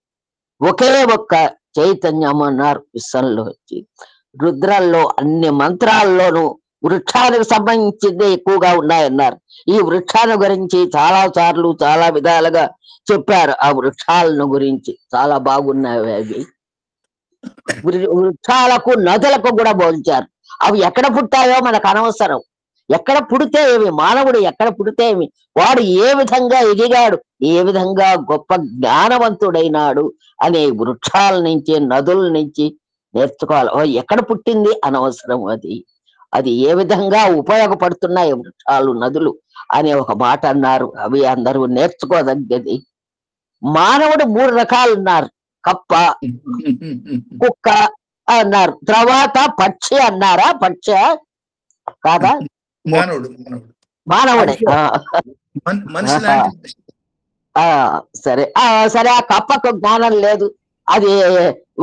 Speaker 6: ఒకే ఒక్క చైతన్యము అన్నారు విశ్వంలో వచ్చి. రుద్రంలో అన్ని మంత్రాల్లోనూ వృక్షానికి సంబంధించింది ఎక్కువగా ఉన్నాయన్నారు. ఈ వృక్షాల గురించి చాలా సార్లు చాలా విధాలుగా చెప్పారు. ఆ వృక్షాలను గురించి చాలా బాగున్నాయి అవి. వృక్షాలకు నదులకు కూడా పోల్చారు. అవి ఎక్కడ పుట్టాయో మనకు అనవసరం, ఎక్కడ పుడితే ఏమి, మానవుడు ఎక్కడ పుడితే ఏమి, వాడు ఏ విధంగా ఎదిగాడు, ఏ విధంగా గొప్ప జ్ఞానవంతుడైనాడు అనే వృక్షాల నుంచి నదుల నుంచి నేర్చుకోవాలి. ఎక్కడ పుట్టింది అనవసరం, అది ఏ విధంగా ఉపయోగపడుతున్నాయి వృక్షాలు నదులు అనే ఒక మాట అన్నారు. అవి అందరూ నేర్చుకోదగ్గది. మానవుడు 3 రకాలు ఉన్నారు, కప్ప, కుక్క అన్నారు, తర్వాత పక్షి అన్నారా, పక్ష కాదా, మానవుడే. సరే సరే, ఆ కప్పకు జ్ఞానం లేదు. అది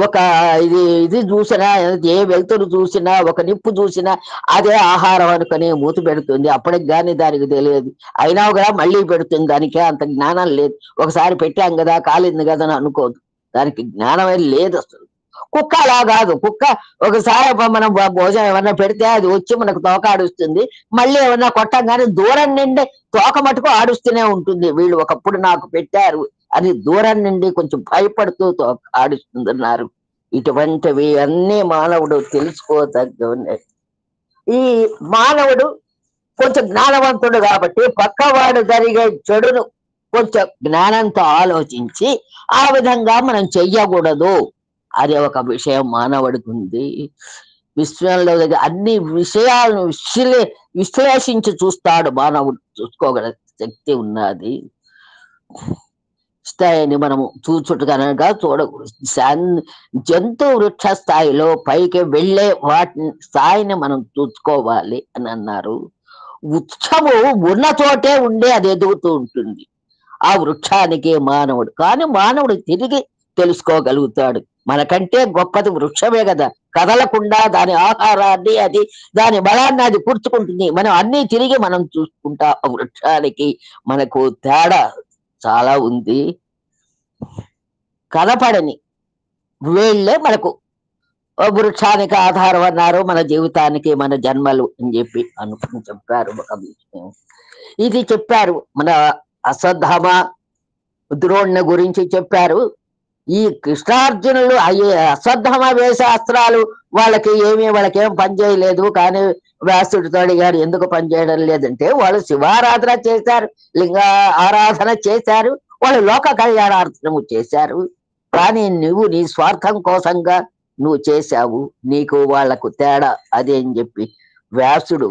Speaker 6: ఒక ఇది చూసినా, ఏ వెలుతురు చూసినా, ఒక నిప్పు చూసినా అదే ఆహారం అనుకుని మూతి పెడుతుంది. అప్పటికి కానీ దానికి తెలియదు. అయినా కూడా మళ్ళీ పెడుతుంది. దానికి అంత జ్ఞానం లేదు. ఒకసారి పెట్టాం కదా, కాలింది కదా అని అనుకోదు. దానికి జ్ఞానమే లేదు అసలు. కుక్క అలా కాదు. కుక్క ఒకసారి మనం భోజనం ఏమన్నా పెడితే అది వచ్చి మనకు తోక ఆడుస్తుంది. మళ్ళీ ఏమన్నా కొట్టంగానే దూరం నుండి తోక మటుకు ఆడుస్తూనే ఉంటుంది. వీళ్ళు ఒకప్పుడు నాకు పెట్టారు అని దూరం నుండి కొంచెం భయపడుతూ తోక ఆడిస్తుందన్నారు. ఇటువంటివి అన్నీ మానవుడు తెలుసుకోదగ్గ. ఈ మానవుడు కొంచెం జ్ఞానవంతుడు కాబట్టి పక్కవాడు జరిగే చెడును కొంచెం జ్ఞానంతో ఆలోచించి ఆ విధంగా మనం చెయ్యకూడదు అనే ఒక విషయం మానవుడికి ఉంది. విశ్వంలో అన్ని విషయాలను విశ్లేషించి చూస్తాడు మానవుడు. చూసుకోగల శక్తి ఉన్నది. స్థాయిని మనము చూచుట కనుక చూడకూడదు. జంతు వృక్ష స్థాయిలో పైకి వెళ్ళే వాటి స్థాయిని మనం చూసుకోవాలి అని అన్నారు. వృక్షము ఉన్న చోటే ఉండి అది ఎదుగుతూ ఉంటుంది. ఆ వృక్షానికి మానవుడు, కానీ మానవుడు తిరిగి తెలుసుకోగలుగుతాడు. మనకంటే గొప్పది వృక్షమే కదా, కదలకుండా దాని ఆహారాన్ని అది దాని బలాన్ని అది కూర్చుకుంటుంది. మనం అన్ని తిరిగి మనం చూసుకుంటా. ఆ వృక్షానికి మనకు తేడా చాలా ఉంది. కనపడని వీళ్ళే మనకు వృక్షానికి ఆధారం అన్నారు. మన జీవితానికి మన జన్మలు అని చెప్పి అనుకుని చెప్పారు ఒక విషయం. ఇది చెప్పారు. మన అశ్వత్థామ ద్రోణుని గురించి చెప్పారు. ఈ కృష్ణార్జునులు అశ్వత్థామ వేశాస్త్రాలు వాళ్ళకేం పని చేయలేదు. కానీ వ్యాసుడితో అడిగాడు ఎందుకు పని చేయడం లేదంటే, వాళ్ళు శివారాధన చేశారు, లింగ ఆరాధన చేశారు, వాళ్ళు లోక కళ్యాణార్థము చేశారు. కానీ నువ్వు నీ స్వార్థం కోసంగా నువ్వు చేశావు, నీకు వాళ్లకు తేడా అదే అని చెప్పి వ్యాసుడు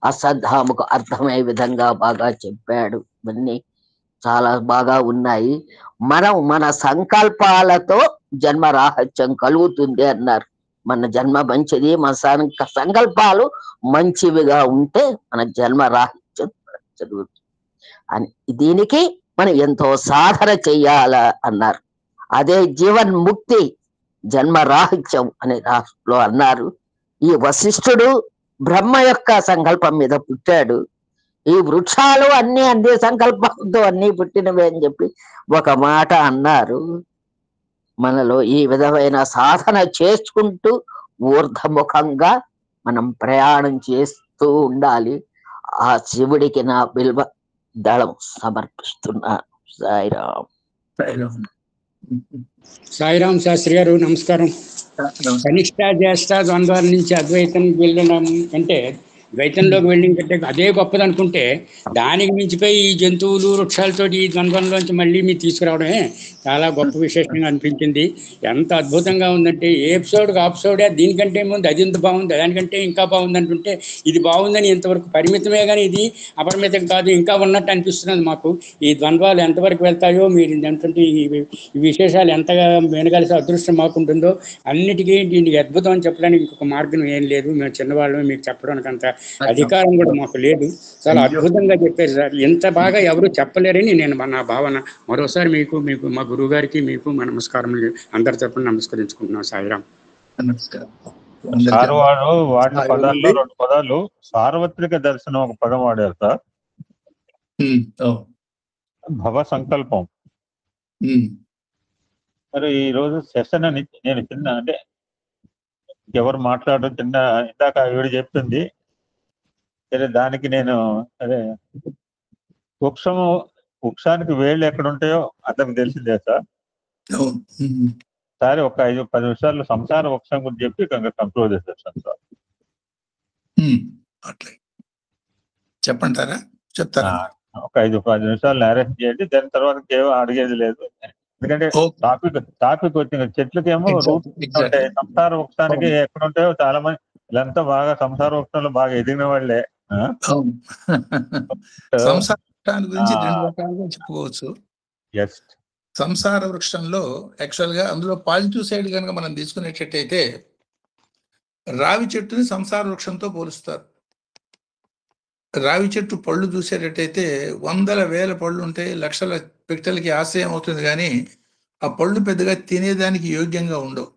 Speaker 6: అశ్వత్థామకు అర్థమయ్యే విధంగా బాగా చెప్పాడు. ఇవన్నీ చాలా బాగా ఉన్నాయి. మనం మన సంకల్పాలతో జన్మ రాహిత్యం కలుగుతుంది అన్నారు. మన జన్మ మంచిది, మన సంకల్పాలు మంచివిగా ఉంటే మన జన్మ రాహిత్యం జరుగుతుంది అని. దీనికి మనం ఎంతో సాధన చెయ్యాల అన్నారు. అదే జీవన్ ముక్తి, జన్మ రాహిత్యం అనే రాష్ట్రంలో అన్నారు. ఈ వశిష్ఠుడు బ్రహ్మ యొక్క సంకల్పం మీద పుట్టాడు. ఈ వృక్షాలు అన్ని సంకల్పంతో అన్ని పుట్టినవే అని చెప్పి ఒక మాట అన్నారు. మనలో ఈ విధమైన సాధన చేసుకుంటూ ఊర్ధముఖంగా మనం ప్రయాణం చేస్తూ ఉండాలి. ఆ శివుడికి నా బిల్వ దళం సమర్పిస్తున్నాను. సాయిరాం.
Speaker 7: సాయిరాం శాస్త్రి గారు నమస్కారం. కనిష్ట జ్యేష్ఠ ద్వంద్వాల నుంచి అద్వైతం వెళ్ళడం కంటే ద్వైతంలోకి వెళ్ళిన కంటే అదే గొప్పది అనుకుంటే దానికి మించిపోయి ఈ జంతువులు వృక్షాలతోటి ఈ ద్వంద్వంలోంచి మళ్ళీ మీరు తీసుకురావడమే చాలా గొప్ప విశేషంగా అనిపించింది. ఎంత అద్భుతంగా ఉందంటే ఏ ఎపిసోడే దీనికంటే ముందు అది ఎంత బాగుంది, దానికంటే ఇంకా బాగుంది అంటుంటే ఇది బాగుందని ఇంతవరకు పరిమితమే కానీ ఇది అపరిమితం కాదు, ఇంకా ఉన్నట్టు అనిపిస్తున్నది మాకు. ఈ ద్వంద్వాలు ఎంతవరకు వెళ్తాయో మీరు ఏంటంటే ఈ విశేషాలు ఎంతగా వినగలిసే అదృష్టం మాకుంటుందో అన్నిటికీ దీనికి అద్భుతం అని చెప్పడానికి ఇంకొక మార్గం ఏం లేదు. మేము చిన్నవాళ్ళమే, మీకు చెప్పడానికి అంత అధికారం కూడా మాకు లేదు. చాలా అద్భుతంగా చెప్పారు సార్. ఇంత బాగా ఎవరు చెప్పలేరని నేను నా భావన. మరోసారి మీకు మా గురువు గారికి మీకు మా నమస్కారం అందరి తరపున నమస్కరించుకుంటున్నాం. సాయిరాం.
Speaker 1: సార్ వాడు వాడిన పదాల్లో 2 పదాలు సార్వత్రిక దర్శనం ఒక పదం వాడారు సార్. భవ సంకల్పం. మరి ఈ రోజు సెషన్ అని నేను చిన్న అంటే ఎవరు మాట్లాడడం చిన్న ఇందాక వీడు చెప్తుంది సరే, దానికి నేను అదే వృక్షానికి వేళ్ళు ఎక్కడ ఉంటాయో అతనికి తెలిసిందే సార్. సరే ఒక 5-10 నిమిషాలు సంసార వృక్షం గురించి చెప్పి కంక్లూడ్ చేసేస్తాను సార్.
Speaker 2: అట్లే చెప్పంటారా? చెప్తారా?
Speaker 1: ఒక 5-10 నిమిషాలు నేరేషన్ చేయండి, దాని తర్వాత ఏమో అడిగేది లేదు. ఎందుకంటే టాపిక్ వచ్చింది. చెట్లకేమో రూట్ ఉంటాయి, సంసార వృక్షానికి ఎక్కడ ఉంటాయో చాలా మంది వీళ్ళంతా బాగా సంసార వృక్షంలో బాగా ఎదిగిన వాళ్ళే.
Speaker 2: సంసార వృక్షాన్ని గురించి 2 రకాలుగా చెప్పుకోవచ్చు. సంసార వృక్షంలో యాక్చువల్ గా అందులో పాజిటివ్ సైడ్ కనుక మనం తీసుకునేటట్టయితే రావి చెట్టుని సంసార వృక్షంతో పోలుస్తారు. రావి చెట్టు పళ్ళు చూసేటట్టయితే 100,000 పళ్ళు ఉంటాయి, లక్షల వ్యక్తులకి ఆశ్రయం అవుతుంది, కానీ ఆ పళ్ళు పెద్దగా తినేదానికి యోగ్యంగా ఉండవు.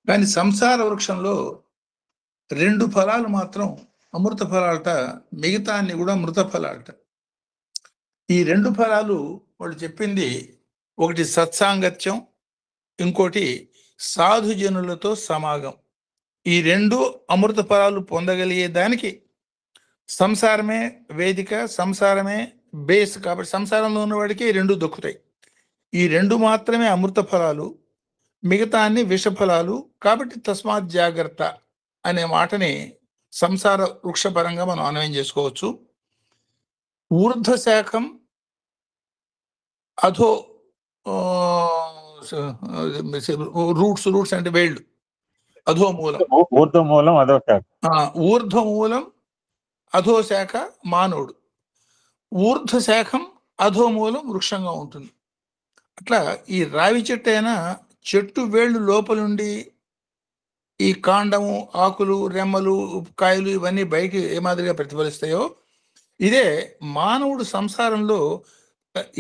Speaker 2: కానీ సంసార వృక్షంలో 2 ఫలాలు మాత్రం అమృత ఫలాలట, మిగతా అన్ని కూడా మృత ఫలాలట. ఈ 2 ఫలాలు వాళ్ళు చెప్పింది, ఒకటి సత్సాంగత్యం, ఇంకోటి సాధుజనులతో సమాగం. ఈ 2 అమృత ఫలాలు పొందగలిగే దానికి సంసారమే వేదిక, సంసారమే బేస్. కాబట్టి సంసారంలో ఉన్నవాడికి 2 దొక్కుతాయి. ఈ 2 మాత్రమే అమృత ఫలాలు, మిగతా అన్ని విష ఫలాలు. కాబట్టి తస్మాత్ జాగ్రత్త అనే మాటని సంసార వృక్షపరంగా మనం అన్వయం చేసుకోవచ్చు. ఊర్ధ్వశాఖం అధో రూట్స్ అంటే వేళ్ళు, అధోమూలం. ఊర్ధ్వమూలం అధోశాఖ మానవుడు, ఊర్ధ్వశాఖం అధోమూలం వృక్షంగా ఉంటుంది. అట్లా ఈ రావి చెట్టు అయినా చెట్టు వేళ్ళు లోపలుండి ఈ కాండము, ఆకులు, రెమ్మలు, కాయలు ఇవన్నీ బయటికి ఏ మాదిరిగా ప్రతిఫలిస్తాయో, ఇదే మానవుడు సంసారంలో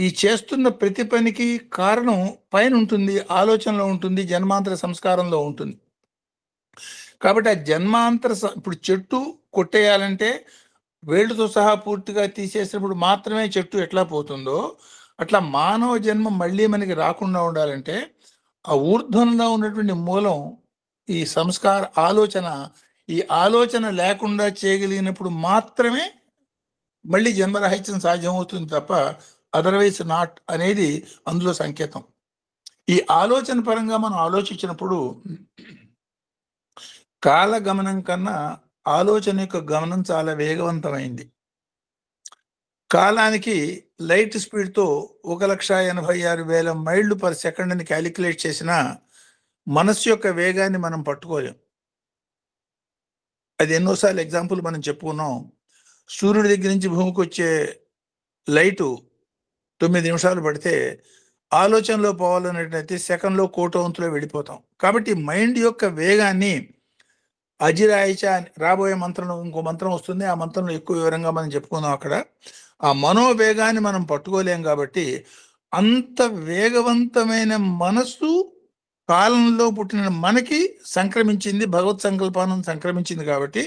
Speaker 2: ఈ చేస్తున్న ప్రతి పనికి కారణం పైన ఉంటుంది, ఆలోచనలో ఉంటుంది, జన్మాంతర సంస్కారంలో ఉంటుంది. కాబట్టి ఆ జన్మాంతర ఇప్పుడు చెట్టు కొట్టేయాలంటే వేళ్ళతో సహా పూర్తిగా తీసేసినప్పుడు మాత్రమే చెట్టు ఎట్లా పోతుందో, అట్లా మానవ జన్మ మళ్ళీ మనకి రాకుండా ఉండాలంటే ఆ ఊర్ధ్వంలో ఉన్నటువంటి మూలం ఈ సంస్కార ఆలోచన, ఈ ఆలోచన లేకుండా చేయగలిగినప్పుడు మాత్రమే మళ్ళీ జన్మరాహిత్యం సాధ్యమవుతుంది తప్ప అదర్వైజ్ నాట్ అనేది అందులో సంకేతం. ఈ ఆలోచన పరంగా మనం ఆలోచించినప్పుడు కాలగమనం కన్నా ఆలోచన యొక్క గమనం చాలా వేగవంతమైంది. కాలానికి లైట్ స్పీడ్తో 1,86,000 మైళ్ళు పర్ సెకండ్ అని క్యాలిక్యులేట్ చేసిన మనస్సు యొక్క వేగాన్ని మనం పట్టుకోలేం. అది ఎన్నోసార్లు ఎగ్జాంపుల్ మనం చెప్పుకున్నాం. సూర్యుడి దగ్గర నుంచి భూమికి వచ్చే లైటు 9 నిమిషాలు పడితే ఆలోచనలో పోవాలన్నట్టయితే సెకండ్లో కోటవంతులో వెళ్ళిపోతాం. కాబట్టి మైండ్ యొక్క వేగాన్ని అజిరాయిచ రాబోయే మంత్రంలో ఇంకో మంత్రం వస్తుంది, ఆ మంత్రంలో ఎక్కువ వివరంగా మనం చెప్పుకుందాం. అక్కడ ఆ మనోవేగాన్ని మనం పట్టుకోలేం. కాబట్టి అంత వేగవంతమైన మనస్సు కాలంలో పుట్టిన మనకి సంక్రమించింది, భగవత్ సంకల్పానం సంక్రమించింది. కాబట్టి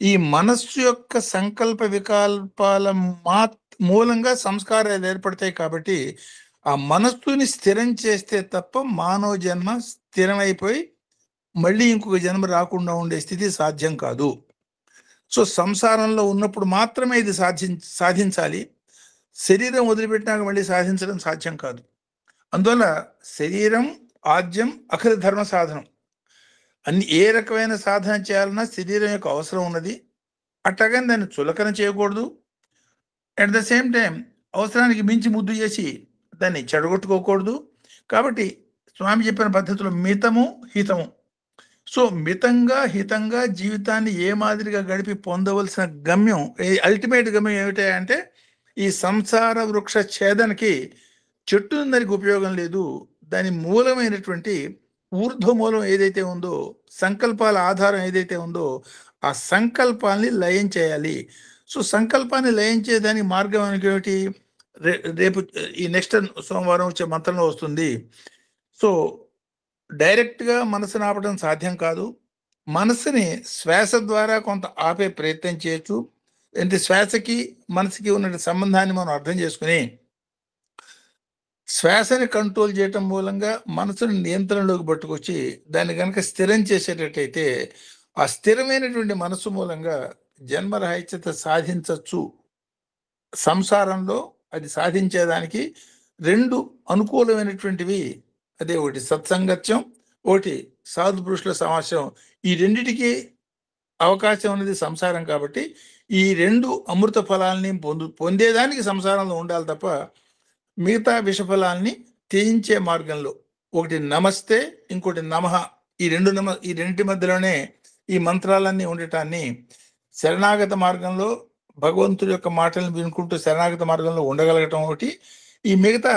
Speaker 2: ఈ మనస్సు యొక్క సంకల్ప వికల్పాల మూలంగా సంస్కారాలు ఏర్పడతాయి. కాబట్టి ఆ మనస్సుని స్థిరం చేస్తే తప్ప మానవ జన్మ స్థిరమైపోయి మళ్ళీ ఇంకొక జన్మ రాకుండా ఉండే స్థితి సాధ్యం కాదు. సో సంసారంలో ఉన్నప్పుడు మాత్రమే ఇది సాధించాలి. శరీరం వదిలిపెట్టినాక మళ్ళీ సాధించడం సాధ్యం కాదు. అందువల్ల శరీరం ఆద్యం అఖిల ధర్మ సాధనం. ఏ రకమైన సాధన చేయాలన్నా శరీరం యొక్క అవసరం ఉన్నది. అట్లాగని దాన్ని చులకన చేయకూడదు. అట్ ద సేమ్ టైం అవసరానికి మించి ముద్దు చేసి దాన్ని చెడగొట్టుకోకూడదు. కాబట్టి స్వామి చెప్పిన పద్ధతిలో మితము హితము. సో మితంగా హితంగా జీవితాన్ని ఏ మాదిరిగా గడిపి పొందవలసిన గమ్యం, అల్టిమేట్ గమ్యం ఏమిటా అంటే ఈ సంసార వృక్ష ఛేదనకి చెట్టు నరికి ఉపయోగం లేదు. దాని మూలమైనటువంటి ఊర్ధ్వమూలం ఏదైతే ఉందో, సంకల్పాల ఆధారం ఏదైతే ఉందో, ఆ సంకల్పాన్ని లయం చేయాలి. సో సంకల్పాన్ని లయం చేయడానికి మార్గం ఏమిటి? రేపు ఈ నెక్స్ట్ సోమవారం వచ్చే మంత్రంలో వస్తుంది. సో డైరెక్ట్గా మనసుని ఆపడం సాధ్యం కాదు. మనసుని శ్వాస ద్వారా కొంత ఆపే ప్రయత్నం చేయొచ్చు. అంటే శ్వాసకి మనసుకి ఉన్న సంబంధాన్ని మనం అర్థం చేసుకుని శ్వాసని కంట్రోల్ చేయటం మూలంగా మనసుని నియంత్రణలోకి పట్టుకొచ్చి దాన్ని కనుక స్థిరం చేసేటట్టయితే ఆ స్థిరమైనటువంటి మనసు మూలంగా జన్మరహిత్యత సాధించవచ్చు. సంసారంలో అది సాధించేదానికి 2 అనుకూలమైనటువంటివి, అదే ఒకటి సత్సంగత్యం, ఒకటి సాధు పురుషుల సమావేశం. ఈ రెండిటికి అవకాశం అనేది సంసారం. కాబట్టి ఈ 2 అమృత ఫలాల్ని పొందేదానికి సంసారంలో ఉండాలి తప్ప మిగతా విషఫలాల్ని త్యజించే మార్గంలో ఒకటి నమస్తే, ఇంకోటి నమః, ఈ రెండింటి మధ్యలోనే ఈ మంత్రాలన్నీ ఉండటాన్ని శరణాగత మార్గంలో భగవంతుడి యొక్క మాటలను వినుకుంటూ శరణాగత మార్గంలో ఉండగలగటం ఒకటి. ఈ మిగతా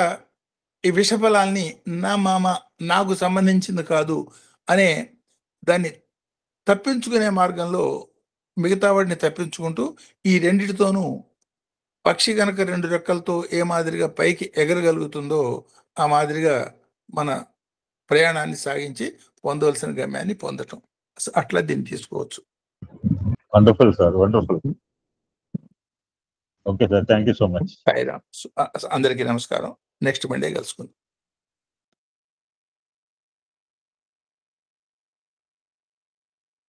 Speaker 2: ఈ విషఫలాల్ని నా మామ, నాకు సంబంధించింది కాదు అనే దాన్ని తప్పించుకునే మార్గంలో మిగతా వాటిని తప్పించుకుంటూ ఈ రెండిటితోనూ పక్షి కనుక 2 రెక్కలతో ఏ మాదిరిగా పైకి ఎగరగలుగుతుందో ఆ మాదిరిగా మన ప్రయాణాన్ని సాగించి పొందవలసిన గమ్యాన్ని పొందటం. అట్లా దీన్ని తీసుకోవచ్చు.
Speaker 1: Wonderful sir, wonderful. Okay sir, thank you so much.
Speaker 2: అందరికీ నమస్కారం. నెక్స్ట్ మండే కలుసుకుందాం.